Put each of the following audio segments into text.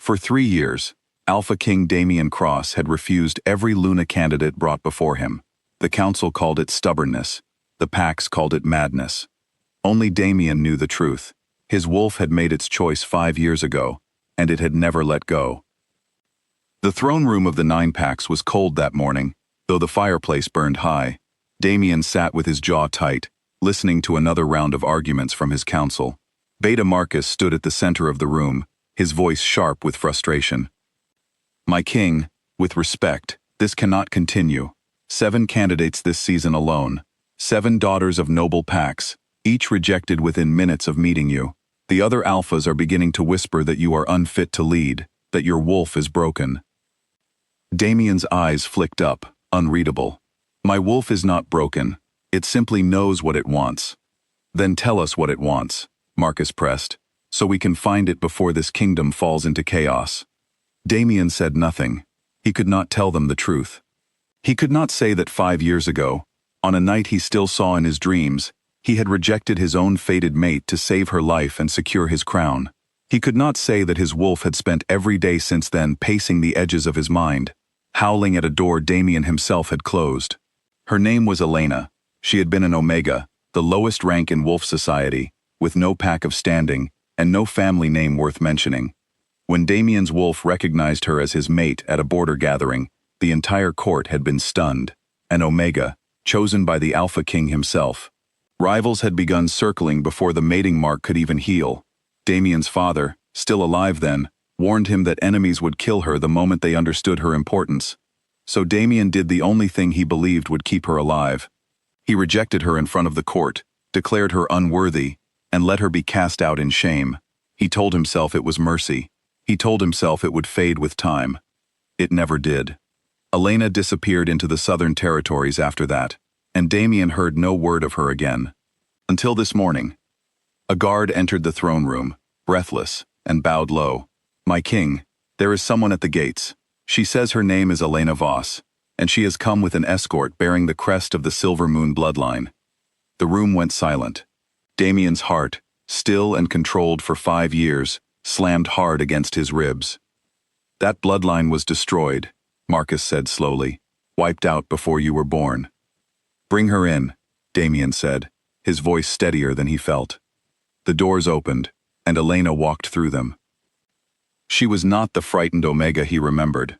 For 3 years, Alpha King Damian Cross had refused every Luna candidate brought before him. The council called it stubbornness. The packs called it madness. Only Damian knew the truth. His wolf had made its choice 5 years ago, and it had never let go. The throne room of the 9 packs was cold that morning, though the fireplace burned high. Damian sat with his jaw tight, listening to another round of arguments from his council. Beta Marcus stood at the center of the room, his voice sharp with frustration. "My king, with respect, this cannot continue. 7 candidates this season alone. 7 daughters of noble packs, each rejected within minutes of meeting you. The other alphas are beginning to whisper that you are unfit to lead, that your wolf is broken." Damian's eyes flicked up, unreadable. "My wolf is not broken. It simply knows what it wants." "Then tell us what it wants," Marcus pressed, "so we can find it before this kingdom falls into chaos." Damian said nothing. He could not tell them the truth. He could not say that 5 years ago, on a night he still saw in his dreams, he had rejected his own fated mate to save her life and secure his crown. He could not say that his wolf had spent every day since then pacing the edges of his mind, howling at a door Damian himself had closed. Her name was Elena. She had been an Omega, the lowest rank in wolf society, with no pack of standing, and no family name worth mentioning. When Damian's wolf recognized her as his mate at a border gathering, the entire court had been stunned. An Omega, chosen by the Alpha King himself. Rivals had begun circling before the mating mark could even heal. Damian's father, still alive then, warned him that enemies would kill her the moment they understood her importance. So Damian did the only thing he believed would keep her alive. He rejected her in front of the court, declared her unworthy, and let her be cast out in shame. He told himself it was mercy. He told himself it would fade with time. It never did. Elena disappeared into the southern territories after that, and Damian heard no word of her again. Until this morning. A guard entered the throne room, breathless, and bowed low. "My king, there is someone at the gates. She says her name is Elena Voss, and she has come with an escort bearing the crest of the Silver Moon bloodline." The room went silent. Damian's heart, still and controlled for 5 years, slammed hard against his ribs. "That bloodline was destroyed," Marcus said slowly, "wiped out before you were born." "Bring her in," Damian said, his voice steadier than he felt. The doors opened, and Elena walked through them. She was not the frightened Omega he remembered.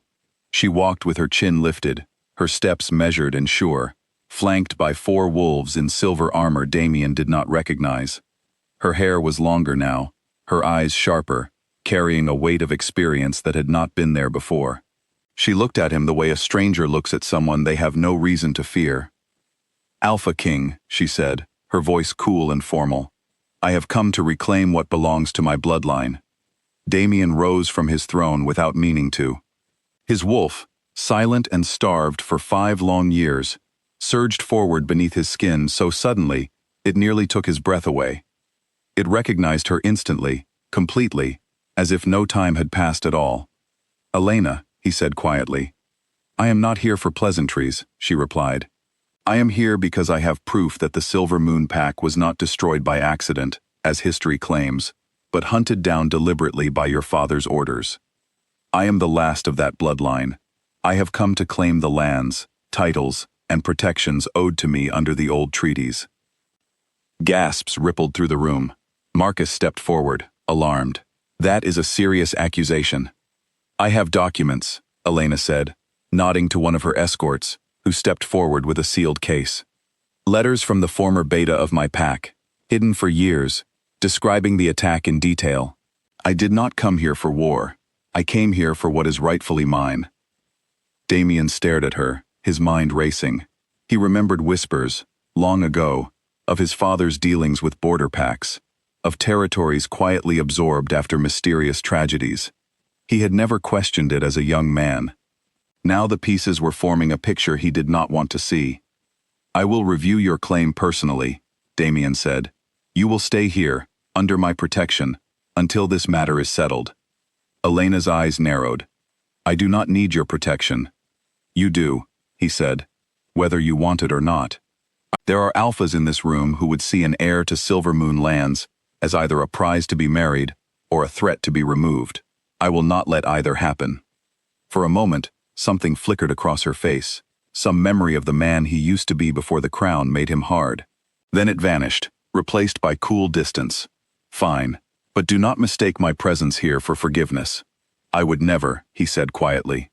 She walked with her chin lifted, her steps measured and sure, flanked by 4 wolves in silver armor Damian did not recognize. Her hair was longer now, her eyes sharper, carrying a weight of experience that had not been there before. She looked at him the way a stranger looks at someone they have no reason to fear. "Alpha King," she said, her voice cool and formal. "I have come to reclaim what belongs to my bloodline." Damian rose from his throne without meaning to. His wolf, silent and starved for 5 long years, surged forward beneath his skin so suddenly it nearly took his breath away. It recognized her instantly, completely, as if no time had passed at all. "Elena," he said quietly. "I am not here for pleasantries," she replied. "I am here because I have proof that the Silver Moon Pack was not destroyed by accident, as history claims, but hunted down deliberately by your father's orders. I am the last of that bloodline. I have come to claim the lands, titles, and protections owed to me under the old treaties." Gasps rippled through the room. Marcus stepped forward, alarmed. "That is a serious accusation." "I have documents," Elena said, nodding to one of her escorts, who stepped forward with a sealed case. "Letters from the former beta of my pack, hidden for years, describing the attack in detail. I did not come here for war. I came here for what is rightfully mine." Damian stared at her, his mind racing. He remembered whispers, long ago, of his father's dealings with border packs, of territories quietly absorbed after mysterious tragedies. He had never questioned it as a young man. Now the pieces were forming a picture he did not want to see. "I will review your claim personally," Damian said. "You will stay here, under my protection, until this matter is settled." Elena's eyes narrowed. "I do not need your protection." "You do," he said, "whether you want it or not. There are alphas in this room who would see an heir to Silver Moon lands as either a prize to be married or a threat to be removed. I will not let either happen. For a moment, something flickered across her face. Some memory of the man he used to be before the crown made him hard. Then it vanished, replaced by cool distance. Fine, but do not mistake my presence here for forgiveness. I would never, he said quietly.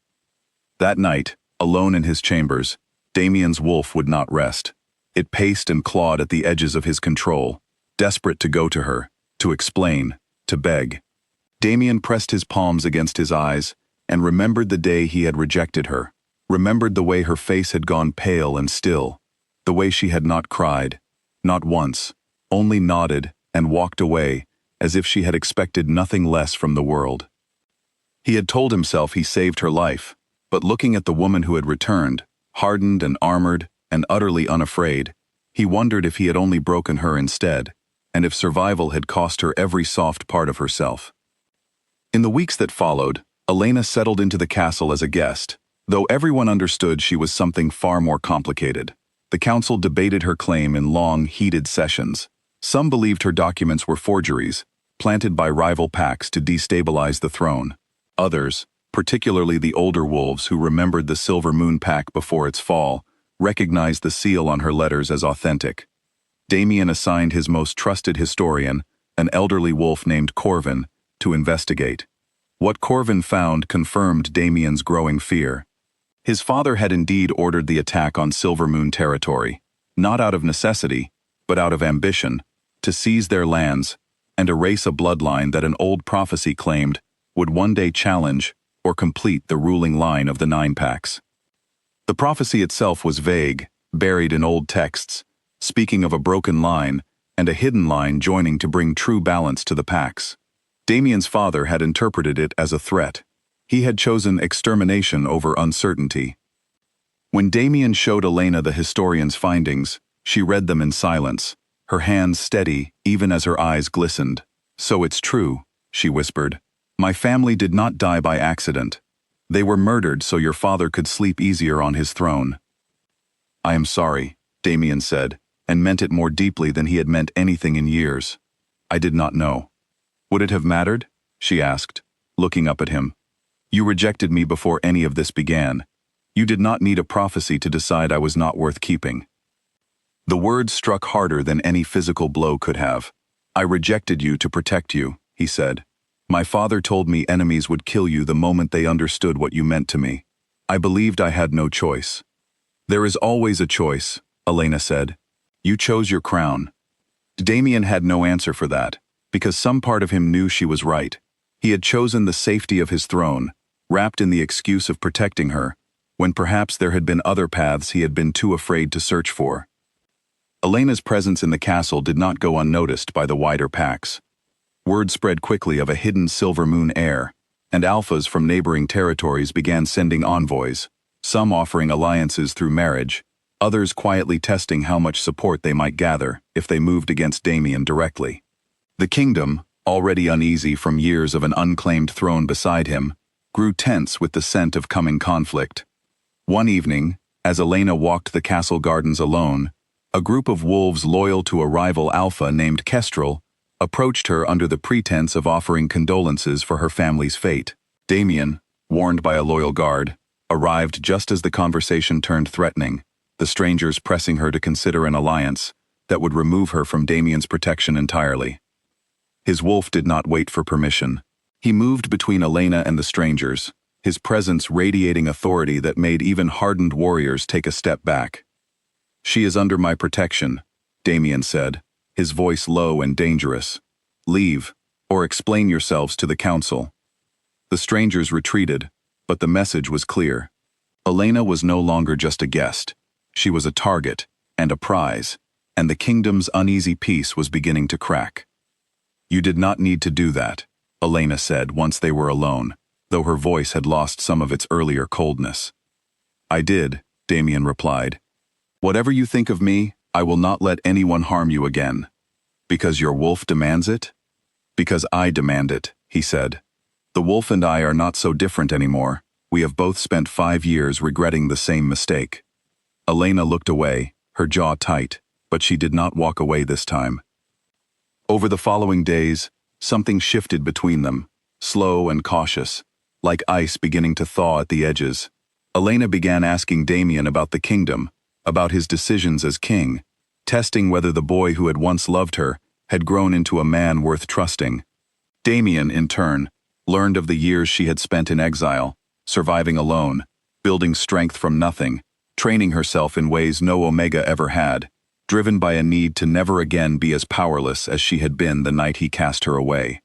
That night, alone in his chambers, Damien's wolf would not rest. It paced and clawed at the edges of his control, desperate to go to her, to explain, to beg. Damien pressed his palms against his eyes and remembered the day he had rejected her, remembered the way her face had gone pale and still, the way she had not cried, not once, only nodded and walked away as if she had expected nothing less from the world. He had told himself he saved her life, but looking at the woman who had returned, hardened and armored and utterly unafraid, he wondered if he had only broken her instead, and if survival had cost her every soft part of herself. In the weeks that followed, Elena settled into the castle as a guest, though everyone understood she was something far more complicated. The council debated her claim in long, heated sessions. Some believed her documents were forgeries, planted by rival packs to destabilize the throne. Others, particularly the older wolves who remembered the Silver Moon pack before its fall, recognized the seal on her letters as authentic. Damien assigned his most trusted historian, an elderly wolf named Corvin, to investigate. What Corvin found confirmed Damien's growing fear. His father had indeed ordered the attack on Silver Moon territory, not out of necessity, but out of ambition, to seize their lands and erase a bloodline that an old prophecy claimed would one day challenge or complete the ruling line of the Nine Packs. The prophecy itself was vague, buried in old texts, speaking of a broken line and a hidden line joining to bring true balance to the packs. Damien's father had interpreted it as a threat. He had chosen extermination over uncertainty. When Damien showed Elena the historian's findings, she read them in silence, her hands steady even as her eyes glistened. "So it's true," she whispered. "My family did not die by accident. They were murdered so your father could sleep easier on his throne." "I am sorry," Damien said, and meant it more deeply than he had meant anything in years. "I did not know." "Would it have mattered?" she asked, looking up at him. "You rejected me before any of this began. You did not need a prophecy to decide I was not worth keeping." The words struck harder than any physical blow could have. "I rejected you to protect you," he said. "My father told me enemies would kill you the moment they understood what you meant to me. I believed I had no choice." "There is always a choice," Elena said. "You chose your crown." Damien had no answer for that, because some part of him knew she was right. He had chosen the safety of his throne, wrapped in the excuse of protecting her, when perhaps there had been other paths he had been too afraid to search for. Elena's presence in the castle did not go unnoticed by the wider packs. Word spread quickly of a hidden Silver Moon heir, and alphas from neighboring territories began sending envoys, some offering alliances through marriage, others quietly testing how much support they might gather if they moved against Damien directly. The kingdom, already uneasy from years of an unclaimed throne beside him, grew tense with the scent of coming conflict. One evening, as Elena walked the castle gardens alone, a group of wolves loyal to a rival alpha named Kestrel approached her under the pretense of offering condolences for her family's fate. Damien, warned by a loyal guard, arrived just as the conversation turned threatening, the strangers pressing her to consider an alliance that would remove her from Damien's protection entirely. His wolf did not wait for permission. He moved between Elena and the strangers, his presence radiating authority that made even hardened warriors take a step back. "She is under my protection," Damien said, his voice low and dangerous. "Leave, or explain yourselves to the council." The strangers retreated, but the message was clear. Elena was no longer just a guest. She was a target and a prize, and the kingdom's uneasy peace was beginning to crack. "You did not need to do that," Elena said once they were alone, though her voice had lost some of its earlier coldness. "I did," Damien replied. "Whatever you think of me, I will not let anyone harm you again." "Because your wolf demands it?" "Because I demand it," he said. "The wolf and I are not so different anymore. We have both spent 5 years regretting the same mistake." Elena looked away, her jaw tight, but she did not walk away this time. Over the following days, something shifted between them, slow and cautious, like ice beginning to thaw at the edges. Elena began asking Damien about the kingdom, about his decisions as king, testing whether the boy who had once loved her had grown into a man worth trusting. Damien, in turn, learned of the years she had spent in exile, surviving alone, building strength from nothing, training herself in ways no Omega ever had, driven by a need to never again be as powerless as she had been the night he cast her away.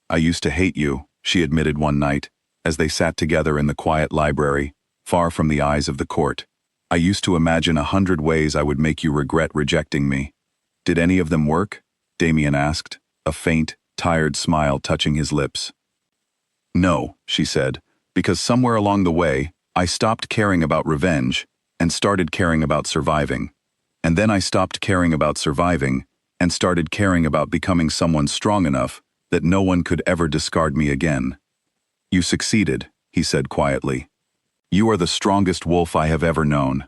"I used to hate you," she admitted one night, as they sat together in the quiet library, far from the eyes of the court. "I used to imagine 100 ways I would make you regret rejecting me." "Did any of them work?" Damien asked, a faint, tired smile touching his lips. "No," she said, "because somewhere along the way, I stopped caring about revenge and started caring about surviving. And then I stopped caring about surviving and started caring about becoming someone strong enough that no one could ever discard me again." "You succeeded," he said quietly. "You are the strongest wolf I have ever known."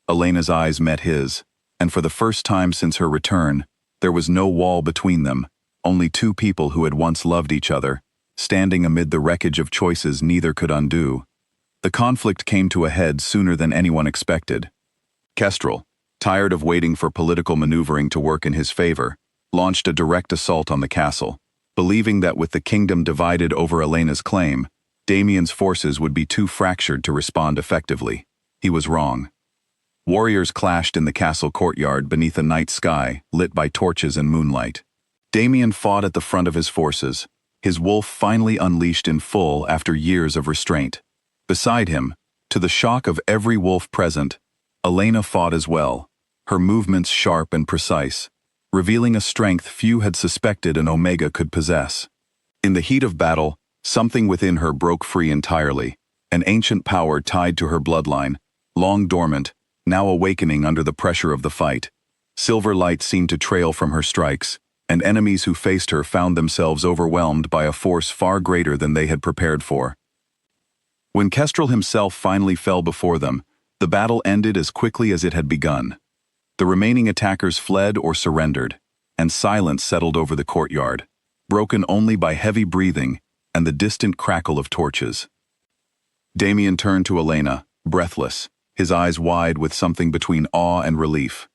Elena's eyes met his, and for the first time since her return, there was no wall between them, only two people who had once loved each other, standing amid the wreckage of choices neither could undo. The conflict came to a head sooner than anyone expected. Kestrel, tired of waiting for political maneuvering to work in his favor, launched a direct assault on the castle, believing that with the kingdom divided over Elena's claim, Damien's forces would be too fractured to respond effectively. He was wrong. Warriors clashed in the castle courtyard beneath a night sky lit by torches and moonlight. Damien fought at the front of his forces, his wolf finally unleashed in full after years of restraint. Beside him, to the shock of every wolf present, Elena fought as well, her movements sharp and precise, revealing a strength few had suspected an Omega could possess. In the heat of battle, something within her broke free entirely, an ancient power tied to her bloodline, long dormant, now awakening under the pressure of the fight. Silver light seemed to trail from her strikes, and enemies who faced her found themselves overwhelmed by a force far greater than they had prepared for. When Kestrel himself finally fell before them, the battle ended as quickly as it had begun. The remaining attackers fled or surrendered, and silence settled over the courtyard, broken only by heavy breathing and the distant crackle of torches. Damien turned to Elena, breathless, his eyes wide with something between awe and relief.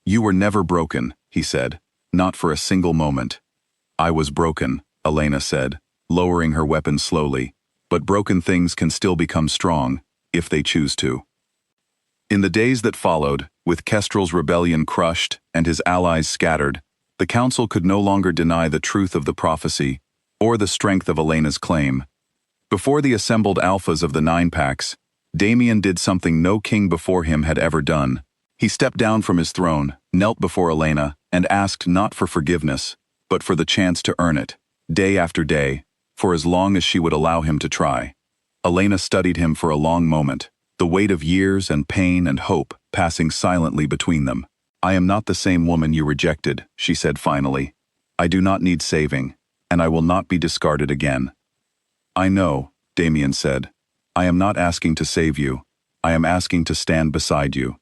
"You were never broken," he said, "not for a single moment." "I was broken," Elena said, lowering her weapon slowly, "but broken things can still become strong, if they choose to." In the days that followed, with Kestrel's rebellion crushed and his allies scattered, the council could no longer deny the truth of the prophecy or the strength of Elena's claim. Before the assembled alphas of the 9 packs, Damien did something no king before him had ever done. He stepped down from his throne, knelt before Elena, and asked not for forgiveness, but for the chance to earn it, day after day, for as long as she would allow him to try. Elena studied him for a long moment, the weight of years and pain and hope passing silently between them. "I am not the same woman you rejected," she said finally. "I do not need saving, and I will not be discarded again." "I know," Damien said. "I am not asking to save you. I am asking to stand beside you."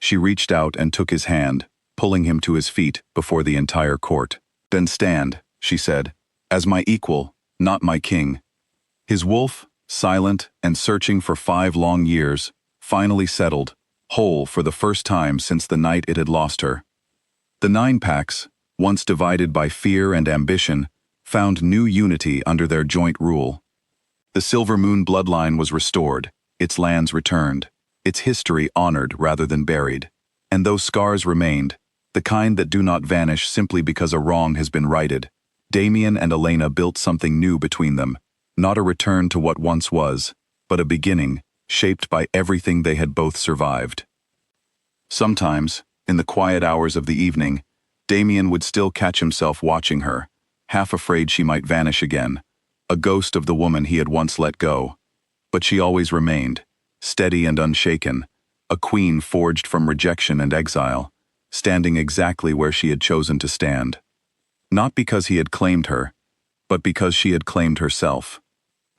She reached out and took his hand, pulling him to his feet before the entire court. "Then stand," she said, "as my equal, not my king." His wolf, silent and searching for 5 long years, finally settled, whole for the first time since the night it had lost her. The 9 packs, once divided by fear and ambition, found new unity under their joint rule. The Silver Moon bloodline was restored, its lands returned, its history honored rather than buried. And those scars remained, the kind that do not vanish simply because a wrong has been righted. Damien and Elena built something new between them, not a return to what once was, but a beginning, shaped by everything they had both survived. Sometimes, in the quiet hours of the evening, Damien would still catch himself watching her, half afraid she might vanish again, a ghost of the woman he had once let go. But she always remained, steady and unshaken, a queen forged from rejection and exile, standing exactly where she had chosen to stand. Not because he had claimed her, but because she had claimed herself.